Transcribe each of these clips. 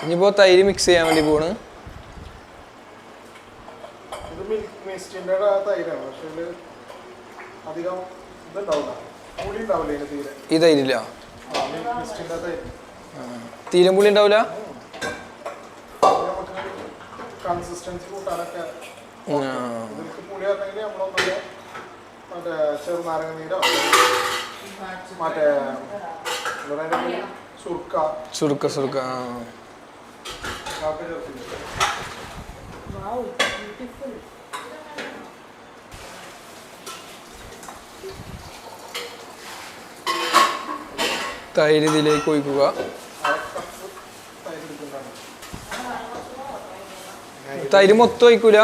ഇനിയിപ്പോ തൈര് മിക്സ് ചെയ്യാൻ വേണ്ടി പോണ്. ഈ തൈരില്ല തീരം പുളി ഉണ്ടാവില്ല. കൺസിസ്റ്റൻസി കൂട്ടാനൊക്കെ മറ്റേ ചെറുനാരങ്ങ നീരോ മറ്റേ സുർക്ക സുർക്ക തൈര് ഇതിലേക്ക് ഒഴിക്കുക. തൈര് മൊത്തം ഒഴിക്കൂല.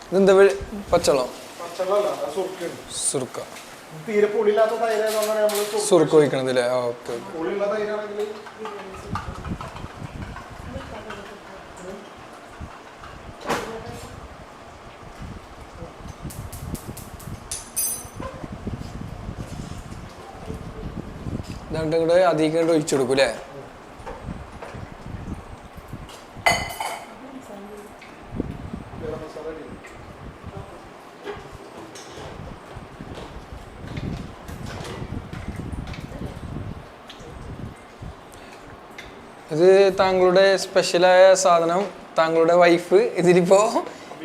ഇതെന്താ പച്ചവെള്ളം? സുർക്ക. സുർക്ക ഒഴിക്കണതില്ലേ? ഓക്കെ. രണ്ടും കൂടെ അധികം ഒഴിച്ചു കൊടുക്കും അല്ലേ? ഇത് താങ്കളുടെ സ്പെഷ്യലായ സാധനം താങ്കളുടെ വൈഫ് ഇതിലിപ്പോ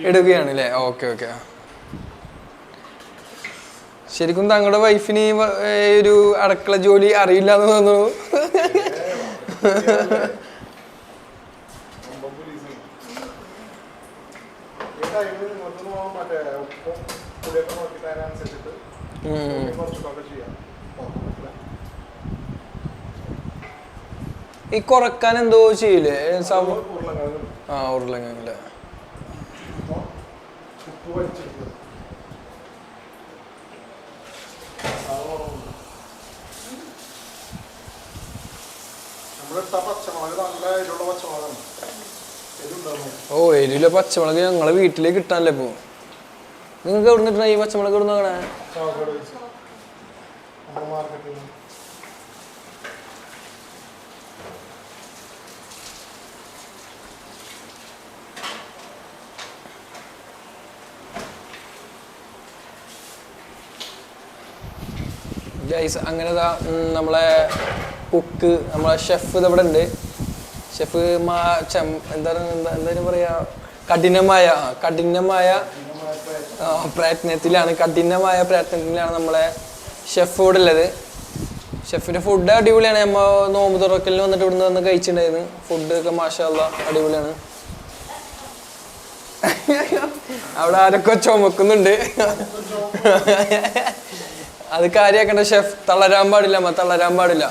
ഇടുകയാണ് അല്ലേ? Okay okay. ശരിക്കും താങ്കളുടെ വൈഫിന് ഒരു അടുക്കള ജോലി അറിയില്ല എന്ന് തോന്നുന്നു. ഈ കുറക്കാൻ എന്തോ ചെയ്യില്ലേ? ഉരുളങ്ങല്ലേ? ഓ എരിയിലെ പച്ചമുളക് ഞങ്ങളെ വീട്ടിലേക്ക് കിട്ടാനല്ലേ ഇപ്പൊ? നിങ്ങൾക്ക് എവിടെ നിന്നിട്ടാ ഈ പച്ചമുളക് എവിടെ നിന്നാണ്? അങ്ങനെ നമ്മളെ കുക്ക് നമ്മളെ ഷെഫ് ഇതവിടെ ഉണ്ട്. ഷെഫ് എന്തായാലും പറയാ കഠിനമായ പ്രയത്നത്തിലാണ് നമ്മളെ ഷെഫ് ഇവിടെ ഉള്ളത്. ഷെഫിന്റെ ഫുഡ് അടിപൊളിയാണ്. നമ്മ നോമ്പ് തുറക്കലിന് വന്നിട്ട് ഇവിടുന്ന് വന്ന് കഴിച്ചിട്ടുണ്ടായിരുന്നു. ഫുഡ് ഒക്കെ മാഷാ അല്ലാഹ് അടിപൊളിയാണ്. അവിടെ ആരൊക്കെ ചുമക്കുന്നുണ്ട്. അത് കാര്യാക്കണ്ട ഷെഫ്. തളരാൻ പാടില്ല.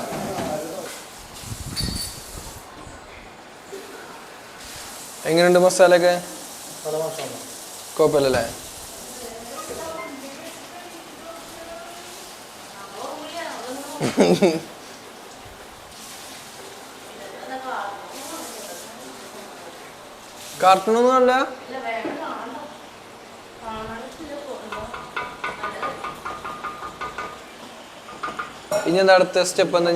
എങ്ങനെയുണ്ട് മസാലയൊക്കെ? കുഴപ്പമില്ലല്ലേ? കാർട്ടൂണൊന്നും അല്ല. ഇനി എന്താ അടുത്ത സ്റ്റെപ്പ്? എന്താ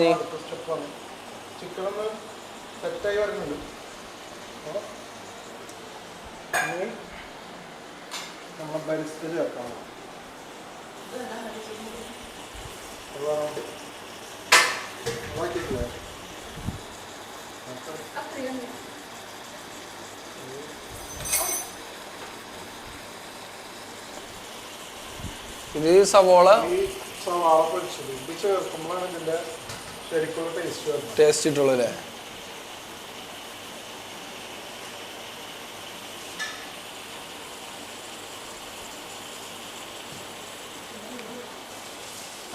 ഇത് സവോള ടേസ്റ്റ് ഇട്ടുള്ളൂ അല്ലേ?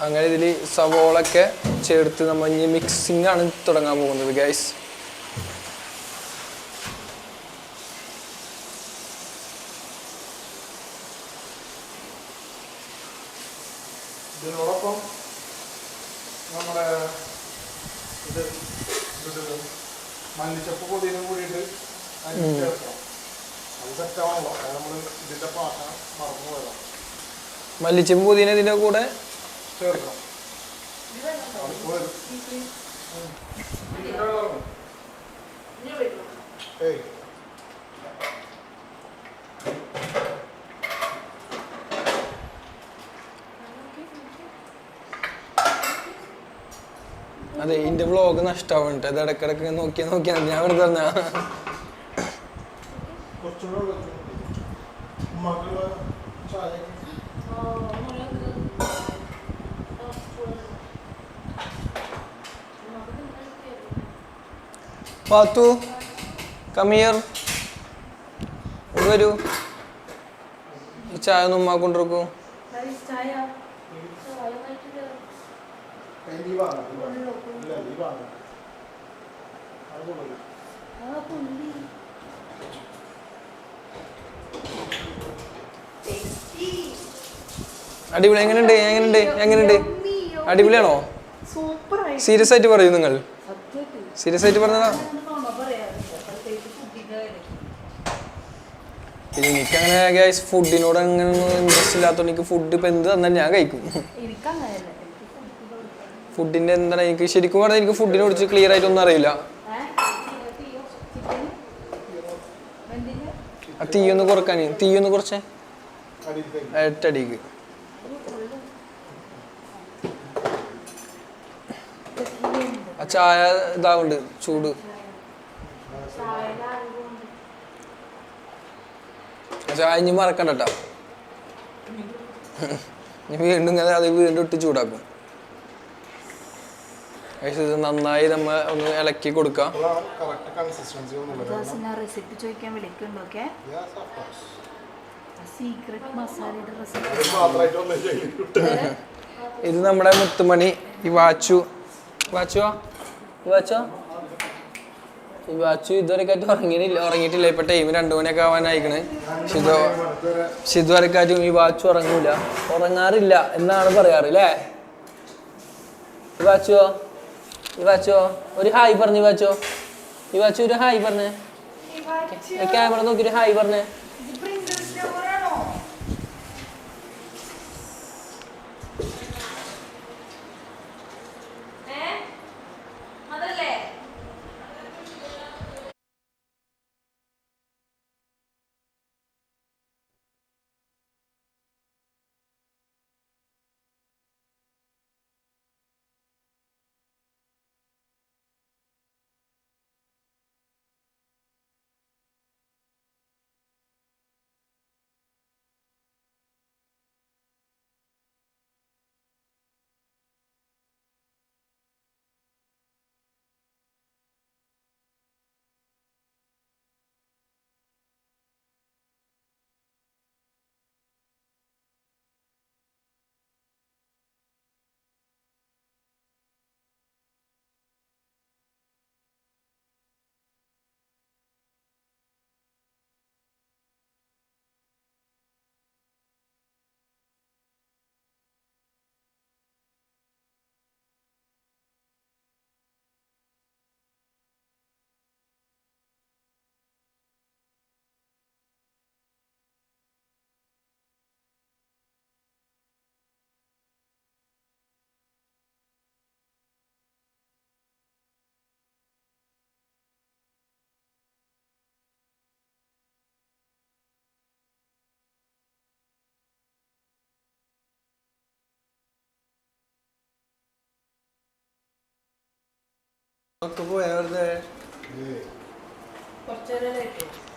അങ്ങനെ ഇതിൽ സവോളൊക്കെ ചേർത്ത് നമ്മൾ ഇനി മിക്സിംഗ് ആണ് തുടങ്ങാൻ പോകുന്നത് ഗൈസ്. മല്ലിച്ചപ്പ് പൊതിനും കൂടിയിട്ട് അതിന് ചേർക്കണം. അത് സെറ്റാണല്ലോ, അത് നമ്മൾ ഇതിൻ്റെ പാട്ട മറന്നു പോയതാണ്. മല്ലിച്ചപ്പ് പുതിന ഇതിൻ്റെ കൂടെ ചേർക്കണം. ഏയ് അതെ എൻ്റെ വ്ളോഗ് നഷ്ടമാവുന്നുണ്ട്. അത് ഇടക്കിടക്ക് നോക്കിയാൽ ഞാൻ വെറുതെ പറഞ്ഞ പാത്തു കമിയർ വരൂ. ഈ ചായ ഒന്ന് ഉമ്മ കൊണ്ടിരിക്കൂ. അടിപൊളി. എങ്ങനെയുണ്ട്? അടിപൊളിയാണോ? സീരിയസ് ആയിട്ട് പറയൂ നിങ്ങൾ? സീരിയസ് ആയിട്ട് പറഞ്ഞതാ? എനിക്കങ്ങനെ ഗൈസ് ഫുഡിനോട് അങ്ങനെ ഇൻട്രസ്റ്റ് ഇല്ലാത്തതുകൊണ്ട് എനിക്ക് ഫുഡ് ഇപ്പം എന്ത് തന്നാലും ഞാൻ കഴിക്കും. ഫുഡിൻ്റെ എന്താണ് എനിക്ക് ശരിക്കും പറഞ്ഞാൽ എനിക്ക് ഫുഡിനെ കുറിച്ച് ക്ലിയർ ആയിട്ടൊന്നും അറിയില്ല. ആ തീയൊന്ന് കുറക്കാൻ, തീയൊന്ന് കുറച്ചേ എട്ടടിക്ക്. ആ ചായ ഇതാവുണ്ട് ചൂട്. ചായ ഇനി മറക്കണ്ട കേട്ടോ. വീണ്ടും അത് വീണ്ടും ഇട്ട് ചൂടാക്കും. ഇത് നന്നായി നമ്മൾ ഒന്ന് ഇളക്കി കൊടുക്കാം. ഇത് നമ്മുടെ മുത്തുമണി ഈ വാച്ചു ഇതുവരെക്കാറ്റും ഉറങ്ങിയിട്ടില്ല. ഇപ്പൊ ടൈം 2 മണിയൊക്കെ ആവാനായിക്കണ്. ഇതുവരെക്കാറ്റും ഈ വാച്ചു ഉറങ്ങാറില്ല എന്നാണ് പറയാറ് അല്ലേ? ഈ വാച്ചോ ഒരു ഹായ് പറഞ്ഞു. ഈ വാച്ചു ഒരു ഹായ് പറഞ്ഞേ. ക്യാമറ നോക്കിയൊരു ഹായ് പറഞ്ഞേ.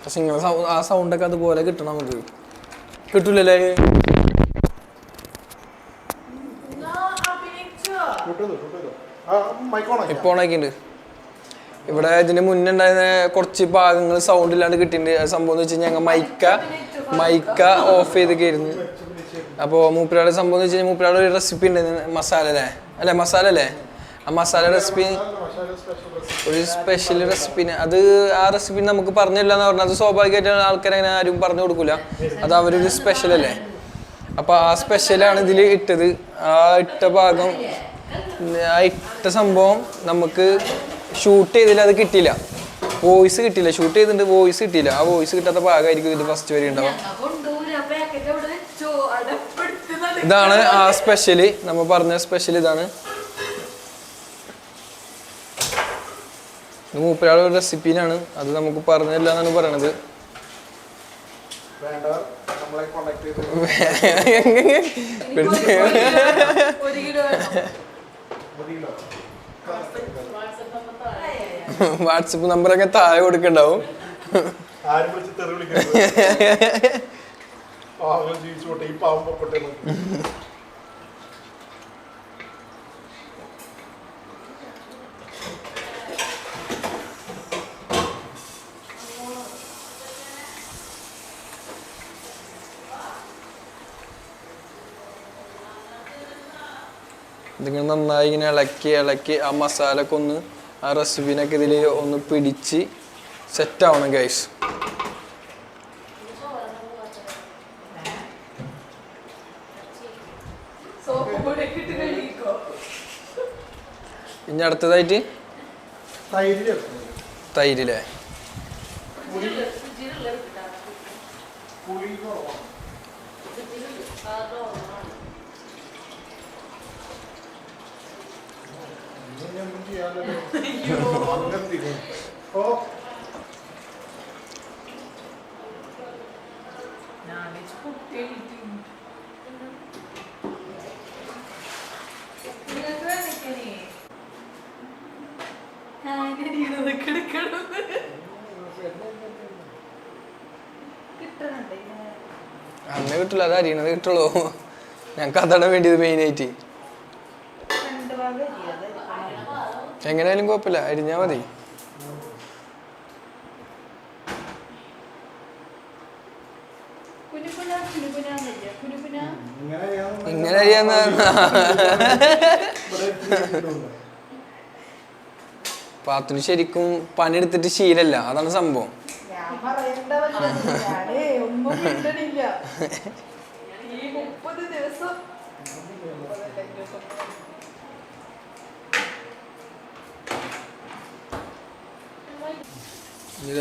പക്ഷെ നിങ്ങൾ ആ സൗണ്ടൊക്കെ അതുപോലെ കിട്ടണം. നമുക്ക് കിട്ടൂലല്ലേ? ഇപ്പൊ ഓണാക്കിണ്ട്. ഇവിടെ ഇതിന് മുന്നേ ഉണ്ടായിരുന്ന കുറച്ച് ഭാഗങ്ങൾ സൗണ്ട് ഇല്ലാണ്ട് കിട്ടിയിട്ടുണ്ട്. സംഭവം എന്ന് വെച്ച് കഴിഞ്ഞാൽ മൈക്ക ഓഫ് ചെയ്തൊക്കെയായിരുന്നു. അപ്പോൾ മൂപ്പരാളുടെ സംഭവം എന്ന് വെച്ച് കഴിഞ്ഞാൽ മൂപ്പരാളുടെ ഒരു റെസിപ്പി ഉണ്ടായിരുന്നു. മസാല അല്ലേ? ആ മസാല റെസിപ്പി ഒരു സ്പെഷ്യൽ റെസിപ്പിന് അത് ആ റെസിപ്പി നമുക്ക് പറഞ്ഞില്ല എന്ന് പറഞ്ഞാൽ അത് സ്വാഭാവികമായിട്ട് ആൾക്കാർ അങ്ങനെ ആരും പറഞ്ഞു കൊടുക്കില്ല. അത് അവരൊരു സ്പെഷ്യലല്ലേ. അപ്പോൾ ആ സ്പെഷ്യലാണ് ഇതിൽ ഇട്ടത്. ആ ഇട്ട ഭാഗം ആ ഇട്ട സംഭവം നമുക്ക് ഷൂട്ട് ചെയ്തില്ല, അത് കിട്ടിയില്ല. വോയിസ് കിട്ടിയില്ല, ഷൂട്ട് ചെയ്തിട്ടുണ്ട്, വോയിസ് കിട്ടിയില്ല. ആ വോയിസ് കിട്ടാത്ത ഭാഗമായിരിക്കും ഇത് ഫസ്റ്റ് വരെ ഉണ്ടാവും. ഇതാണ് ആ സ്പെഷ്യല്, നമ്മൾ പറഞ്ഞ സ്പെഷ്യൽ ഇതാണ്. ഇത് മൂപ്പരാളുടെ റെസിപ്പിയിലാണ്, അത് നമുക്ക് പറഞ്ഞില്ല എന്നാണ് പറയണത്. വാട്സപ്പ് നമ്പറൊക്കെ താഴെ കൊടുക്കണ്ടാവും. ഇതിങ്ങനെ നന്നായി ഇങ്ങനെ ഇളക്കി ഇളക്കി ആ മസാലയൊക്കെ ഒന്ന് ആ റെസിപ്പീനൊക്കെ ഇതിൽ ഒന്ന് പിടിച്ച് സെറ്റാവണം ഗൈസ്. ഇനി അടുത്തതായിട്ട് തൈരില്ലേ? അന്ന് കിട്ടില്ല, അത് അരിയണത് കിട്ടുള്ളൂ. ഞങ്ങൾക്ക് അതാണ് വേണ്ടിയത് മെയിനായിട്ട്. എങ്ങനെയായാലും കുഴപ്പമില്ല, അരിഞ്ഞാൽ മതി. ഇങ്ങനെ അരിയാന്ന് പാത്തിന് ശരിക്കും പണിയെടുത്തിട്ട് ശീലല്ല, അതാണ് സംഭവം.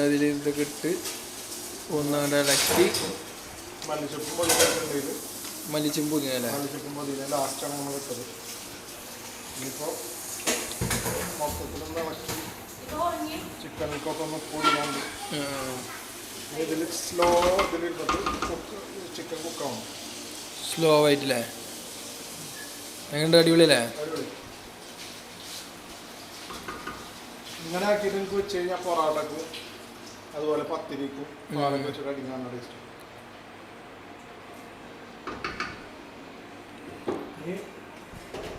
അതിൽ ഇതൊക്കെ ഇട്ട് ഒന്നാണ്ട് ഇളക്കി മല്ലിച്ചും പുതിന അല്ലേ? ലാസ്റ്റാണ് നമ്മൾ ഇട്ടത്. ഇനിയിപ്പോൾ മൊത്തത്തിലൊന്ന് ഇളക്കി ചിക്കനിക്കൊക്കെ ഒന്ന് പൊടിയാണ്ട് ഇതിൽ സ്ലോ ഇതിലിട്ടിട്ട് ചിക്കൻ കുക്കാവണം. സ്ലോ ആയിട്ടില്ലേ? എങ്ങനെ അടിപൊളിയല്ലേ? അടിപൊളി. ഇങ്ങനെ ആക്കിയിട്ട് എനിക്ക് വെച്ച് കഴിഞ്ഞാൽ പൊറാട്ടക്ക് അതുപോലെ പത്തിരിക്കും പാലൊക്കെ വെച്ചിട്ട് അടിക്കാൻ ടേസ്റ്റ്.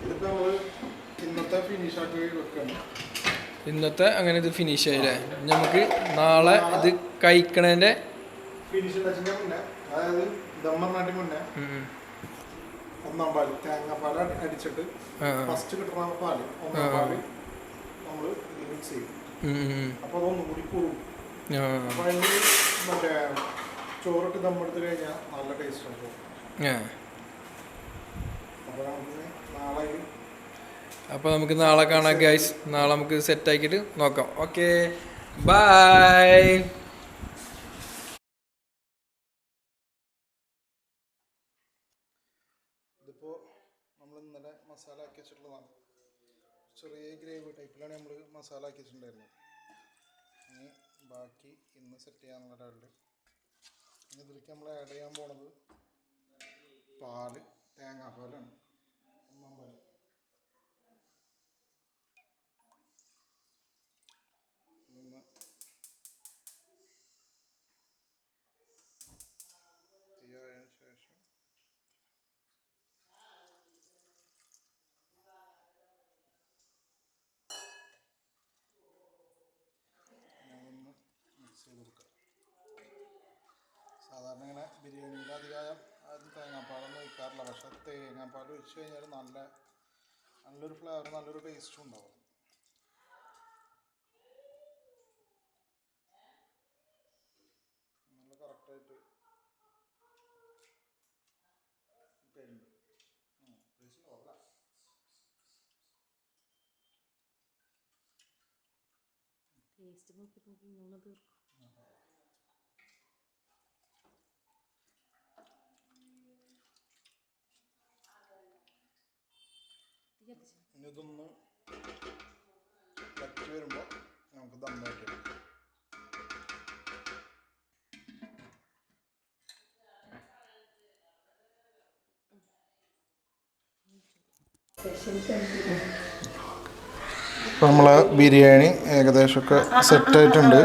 ഇതിപ്പോൾ നമ്മൾ ഇന്നത്തെ ഫിനിഷ് ആക്കി വെക്കണം. ഇന്നത്തെ അങ്ങനെ ഇത് ഫിനിഷ് ആയില്ലേ? നമുക്ക് നാളെ ഇത് കഴിക്കണതിൻ്റെ ഫിനിഷ് ഉണ്ടാച്ചിൻ്റെ മുന്നേ, അതായത് ദമ്മറിനാട്ടി മുന്നേ ഒന്നാം പാല് തേങ്ങാപ്പാൽ അടിച്ചിട്ട് ഫസ്റ്റ് കിട്ടുന്ന പാല് ഒന്നാം പാല് നമ്മൾ ഇത് മിക്സ് ചെയ്യും. അപ്പോൾ അതൊന്നും കൂടി കൂടും. അപ്പോൾ അതിന് മറ്റേ ചോറിട്ട് ദമ്മെടുത്ത് കഴിഞ്ഞാൽ നല്ല ടേസ്റ്റ് ഉണ്ടാവും. അപ്പോൾ നമുക്ക് നാളെ കാണാം ഗൈസ്. നാളെ നമുക്ക് സെറ്റ് ആക്കിയിട്ട് നോക്കാം. Okay, bye. ഇതിപ്പോൾ നമ്മൾ ഇന്നലെ മസാല ആക്കി വെച്ചിട്ടുള്ളതാണ്. ചെറിയ ഗ്രേവി ടൈപ്പിലാണ് നമ്മൾ മസാല ആക്കി വെച്ചിട്ടുണ്ടായിരുന്നത്. ഇനി ബാക്കി ഇന്ന് സെറ്റ് ചെയ്യാനുള്ള ഡാലിൽ ഇനി ഇതിലേക്ക് നമ്മൾ ആഡ് ചെയ്യാൻ പോണത് പാല്, തേങ്ങാപ്പാലാണ്. ഒന്നാം പാല് ഒന്ന് തീയായതിനു ശേഷം ഒന്ന് മിക്സ് ചെയ്ത് കൊടുക്കുക. സാധാരണ ഇങ്ങനെ ബിരിയാണിയിൽ അധികം ആരും തേങ്ങാപ്പാലൊന്നും ഒഴിക്കാറില്ല. പക്ഷെ തേങ്ങാപ്പാൽ ഒഴിച്ച് കഴിഞ്ഞാൽ നല്ലൊരു ഫ്ലേവർ, നല്ലൊരു ടേസ്റ്റും ഉണ്ടാവും. നല്ല കറക്റ്റായിട്ട് തരുന്നുണ്ട്. ടേസ്റ്റ് അല്ല തീ ഇതൊന്ന് വറ്റി വരുമ്പോൾ നമുക്ക് ദമ്മായിട്ട് ഇപ്പം നമ്മളെ ബിരിയാണി ഏകദേശമൊക്കെ സെറ്റായിട്ടുണ്ട്.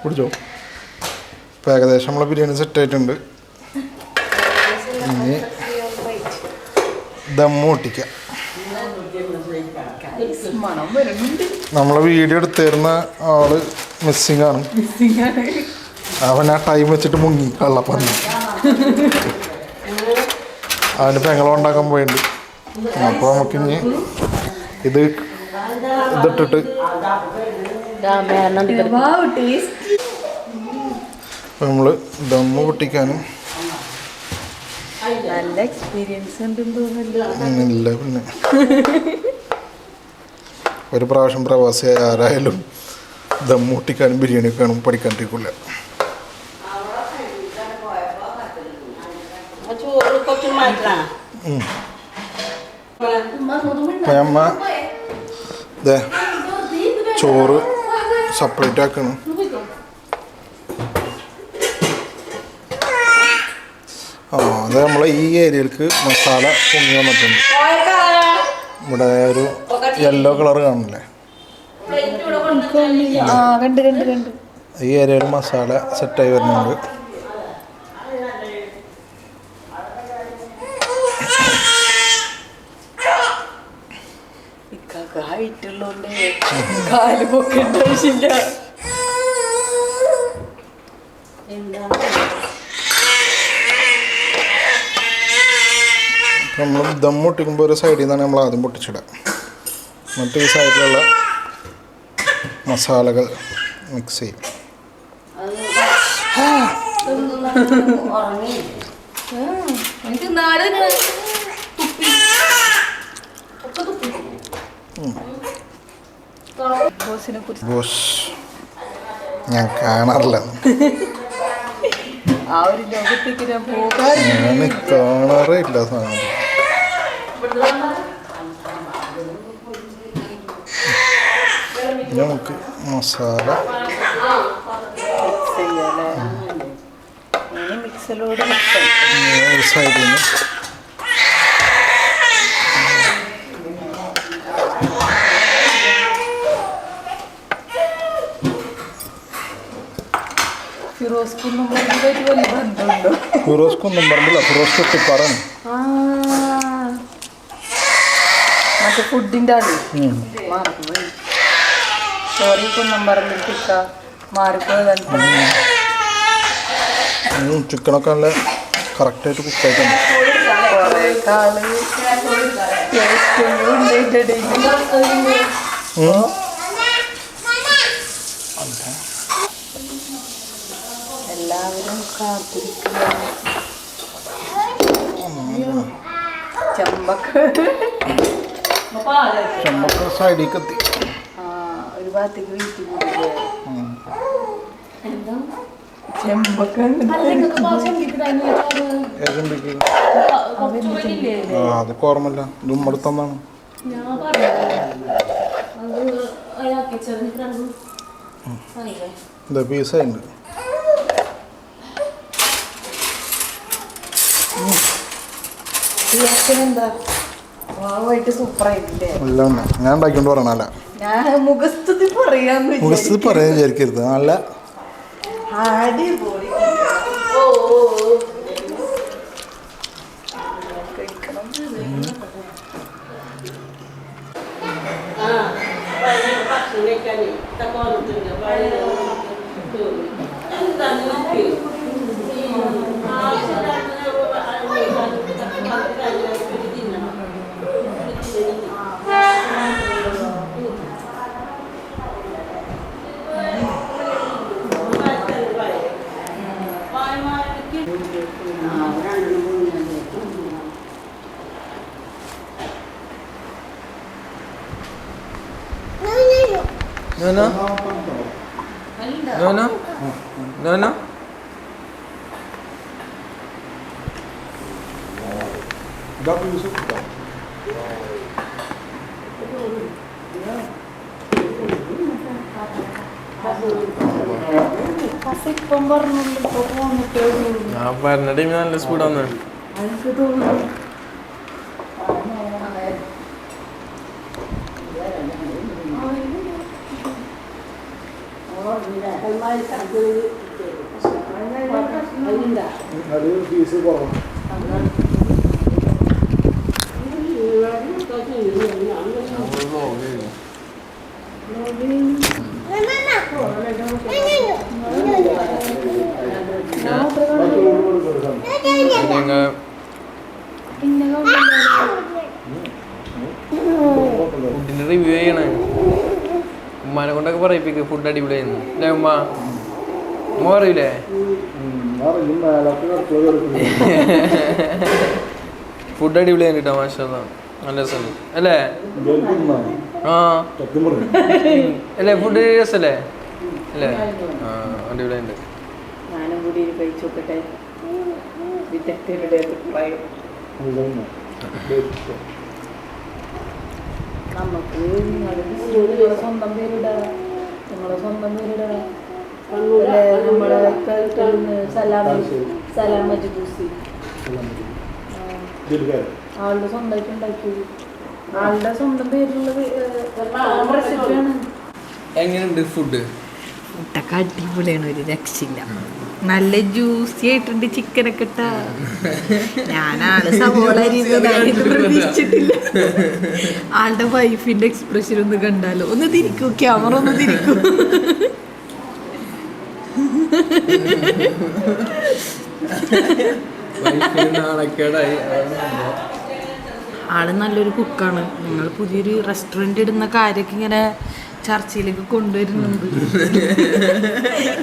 പിടിച്ചോ. ഇപ്പം ഏകദേശം നമ്മളെ ബിരിയാണി സെറ്റായിട്ടുണ്ട്. ഇനി ദമ്മ് പൊട്ടിക്കാം. നമ്മളെ വീഡിയോ എടുത്തിരുന്ന ആള് മിസ്സിംഗ് ആണ്. അവൻ ആ ടൈം വെച്ചിട്ട് മുങ്ങി കള്ളപ്പന്നി. അവന് പെങ്ങളുണ്ടാക്കാൻ പോയിട്ടുണ്ട്. അപ്പോൾ നമുക്കിനി ഇതിട്ടിട്ട് നമ്മൾ ദമ്മ് പൊട്ടിക്കാനും നല്ല എക്സ്പീരിയൻസ് ഇല്ല. പിന്നെ ഒരു പ്രാവശ്യം പ്രവാസിയായ ആരായാലും ദമ്മ് പൊട്ടിക്കാനും ബിരിയാണി വെക്കാനും പഠിക്കാണ്ടിരിക്കില്ല. അമ്മ ഇതേ ചോറ് സെപ്പറേറ്റ് ആക്കണം. അത് നമ്മളെ ഈ ഏരിയയിലേക്ക് മസാല പൊങ്ങി വന്നിട്ടുണ്ട്. ഇവിടെ ഒരു യെല്ലോ കളർ കാണില്ലേ, ഈ ഏരിയയിൽ മസാല സെറ്റായി വരുന്നുണ്ട്. നമ്മൾ ദം പൊട്ടിക്കുമ്പോൾ ഒരു സൈഡിൽ നിന്നാണ് നമ്മൾ ആദ്യം പൊട്ടിച്ചിടുക. എന്നിട്ട് ഈ സൈഡിലുള്ള മസാലകൾ മിക്സ് ചെയ്യും. ബോസ് ഞാൻ കാണാറില്ല, ഞാൻ കാണാറേ ഇല്ല സാധനം. നമുക്ക് മസാല ഒരു സൈഡിൽ നിന്ന് ഫിറോസ്കൊന്നും പറഞ്ഞില്ല, ഫിറോസ് കുട്ടിപ്പാറാണ് മറ്റേ ഫുഡിൻ്റെ ആണ്. സോറി കൊന്നും പറഞ്ഞിട്ടിക്ക മാറിപ്പോയതാണ്. ചിക്കനൊക്കെ നല്ല കറക്റ്റായിട്ട് കുക്കായിട്ടുണ്ട്. എല്ലാവരും കാത്തിരിക്കുകയാണ്. ചെമ്പക്ക സൈഡിലേക്ക് എത്തി. ഒരു ഭാഗത്തേക്ക് വീട്ടിൽ ചെമ്പക്ക അതൊക്കെ ഓർമ്മല്ല, ഇതും അടുത്തന്നാണ്. എന്താ പീസുണ്ട്. എന്താ വാവായിട്ട് സൂപ്പറായിട്ടില്ലേ? എല്ലാം ഞാൻ ഉണ്ടാക്കിക്കൊണ്ട് പറയണല്ല, ഞാൻ മുഖസ്തുതി പറയാന്ന് വിചാരിക്കരുത്. നല്ല അടിപൊളി. നോനോ നോനോ നോനോ ഇപ്പം പറഞ്ഞുള്ളൂ ഇപ്പൊ പോന്നിട്ടേ ഉള്ളൂ. ഞാൻ പറഞ്ഞ ടൈമിൽ നല്ല സ്പീഡാന്ന്. എനിക്ക് തോന്നുന്നു അത് ഫീസ് കുറവാണ്. ഫുഡിന്റെ റിവ്യൂ ചെയ്യണേ. ഉമ്മാനെ കൊണ്ടൊക്കെ പറയിപ്പിക്ക് ഫുഡ് അടിപൊളിയായിരുന്നു അല്ലേ ഉമ്മ? ഉമ്മ പറയൂലേ? ഫുഡ് അടിപൊളിയാണ് കേട്ടോ, മാഷാഅല്ലാഹ്. നല്ല രസമുണ്ട് അല്ലേ? ആ അല്ലേ, ഫുഡ് രസമല്ലേ അല്ലേ? ആ അടിപൊളിയുണ്ട്. ഞാനും കൂടി കഴിച്ചു നോക്കട്ടെ. വിദഗ്ധരുടെ അഭിപ്രായം. നമുക്ക് നിങ്ങളുടെ സ്വന്തം പേരിടാ, നിങ്ങളുടെ സ്വന്തം പേരിടാ. നമ്മളെ സലാം മജ്ബൂസി ആളുടെ സ്വന്തമായിട്ട് ഉണ്ടാക്കിയത്, ആളുടെ സ്വന്തം പേരിലുള്ളത് റെസിപ്പിയാണ്. എങ്ങനെയുണ്ട് ഫുഡ്? ഫുഡൊക്കെ അടിപൊളിയാണ്, ഒരു രക്ഷയില്ല. നല്ല ജ്യൂസി ആയിട്ടുണ്ട് ചിക്കനൊക്കെ ഇട്ടാ. ഞാനാള് സവോള അരിയുന്നതായിട്ട് പ്രതീക്ഷിച്ചിട്ടില്ല. ആളുടെ വൈഫിന്റെ എക്സ്പ്രഷൻ ഒന്ന് കണ്ടാലോ. ഒന്ന് തിരിക്കൂ, ക്യാമറ ഒന്ന് തിരിക്കൂ. ആള് നല്ലൊരു കുക്കാണ്. നിങ്ങൾ പുതിയൊരു റെസ്റ്റോറൻറ്റ് ഇടുന്ന കാര്യമൊക്കെ ഇങ്ങനെ ചർച്ചയിലേക്ക് കൊണ്ടുവരുന്നുണ്ട്.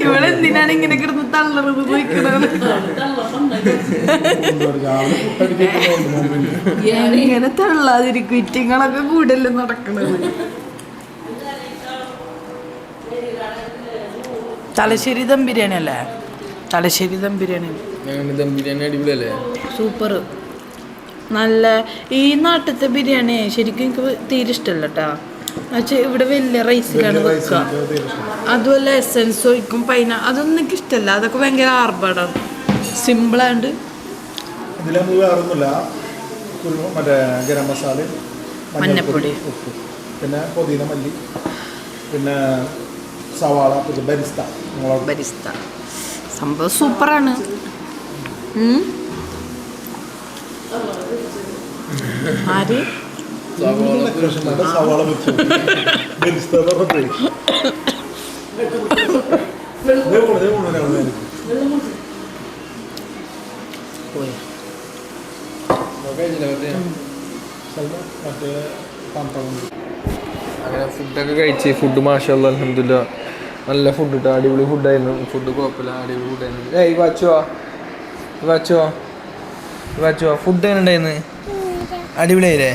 ഇവിടെ എന്തിനാണ് ഇങ്ങനെ കിടന്ന് തള്ളറുത് പോയിക്കണത്? ഇങ്ങനെ തള്ളാതിരിക്കും, ഇറ്റിങ്ങളൊക്കെ കൂടുതലും നടക്കണത്. തലശ്ശേരി ദം ബിരിയാണി അല്ലേ? തലശ്ശേരി ദം ബിരിയാണി ദം ബിരിയാണി അടിപൊളിയല്ലേ? സൂപ്പർ. നല്ല ഈ നാട്ടിലത്തെ ബിരിയാണി ശരിക്കും എനിക്ക് തീരെ ഇഷ്ടമല്ല കേട്ടോ. എന്നുവെച്ചാൽ ഇവിടെ വലിയ റൈസിലാണ് വെക്കുക. അതുമല്ല എസെൻസ് ഒഴിക്കും അതൊന്നും എനിക്ക് ഇഷ്ടമല്ല. അതൊക്കെ ഭയങ്കര ആർഭാടാണ്. സിമ്പിളാണ്ട്. ഇതിലൊന്നും വേറൊന്നുമില്ല, മറ്റേ ഗരം മസാല, മഞ്ഞപ്പൊടി, ഉപ്പ്, പിന്നെ പുതിന മല്ലി, പിന്നെ സവാള, ബരിസ്ത. ബരിസ്ത സംഭവം സൂപ്പറാണ്. ആര് സവാള വെച്ചു ബരിസ്ത അങ്ങനെ ഫുഡൊക്കെ കഴിച്ച് ഫുഡ് മാഷാഅല്ലാഹ് അൽഹംദുലില്ലാ നല്ല ഫുഡ് കിട്ടുക. അടിപൊളി ഫുഡായിരുന്നു. ഫുഡ് കുഴപ്പമില്ല, അടിപൊളി ഫുഡായിരുന്നു. ഏയ് വാച്ചോ ഫുഡ് എങ്ങനെ ഉണ്ടായിരുന്നു? അടിപൊളിയായില്ലേ?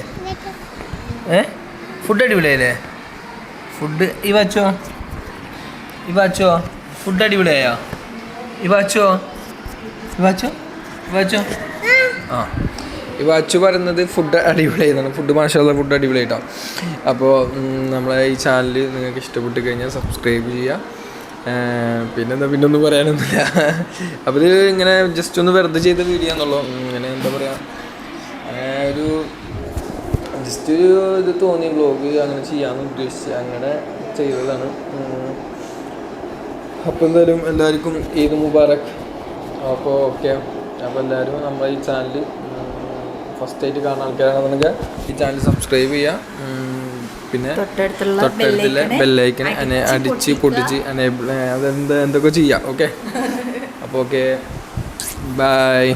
ഫുഡ് അടിപൊളിയായില്ലേ? ഫുഡ് ഈ വാച്ചോ ഫുഡ് അടിപൊളിയായോ? ആ ഈ വാച്ചു പറയുന്നത് ഫുഡ് അടിപൊളിയായിരുന്നു. ഫുഡ് മാഷാഅല്ലാഹ് ഫുഡ് അടിപൊളിയായിട്ടോ. അപ്പോൾ നമ്മളെ ഈ ചാനൽ നിങ്ങൾക്ക് ഇഷ്ടപ്പെട്ട് കഴിഞ്ഞാൽ സബ്സ്ക്രൈബ് ചെയ്യുക. പിന്നൊന്നും പറയാനൊന്നുമില്ല. അപ്പോൾ ഇത് ഇങ്ങനെ ജസ്റ്റ് ഒന്ന് വെറുതെ ചെയ്ത വീഡിയോ എന്നുള്ളൂ. ഇങ്ങനെ എന്താ പറയുക, ഒരു ജസ്റ്റ് ഒരു ഇത് തോന്നി വ്ളോഗ് അങ്ങനെ ചെയ്യാമെന്ന് ഉദ്ദേശിച്ച് അങ്ങനെ ചെയ്തതാണ്. അപ്പോൾ എന്തായാലും എല്ലാവർക്കും ഈദ് മുബാറക്. അപ്പോൾ ഓക്കെ. അപ്പോൾ എല്ലാവരും നമ്മുടെ ഈ ചാനൽ ഫസ്റ്റായിട്ട് കാണുന്ന ആൾക്കാരാണെന്നുണ്ടെങ്കിൽ ഈ ചാനൽ സബ്സ്ക്രൈബ് ചെയ്യുക. പിന്നെ തൊട്ടടുത്തുള്ള ബെല്ലൈക്കനെ അടിച്ച് പൊട്ടിച്ച് എന്തൊക്കെ ചെയ്യാം. ഓക്കെ അപ്പോൾ ഓക്കെ, ബൈ.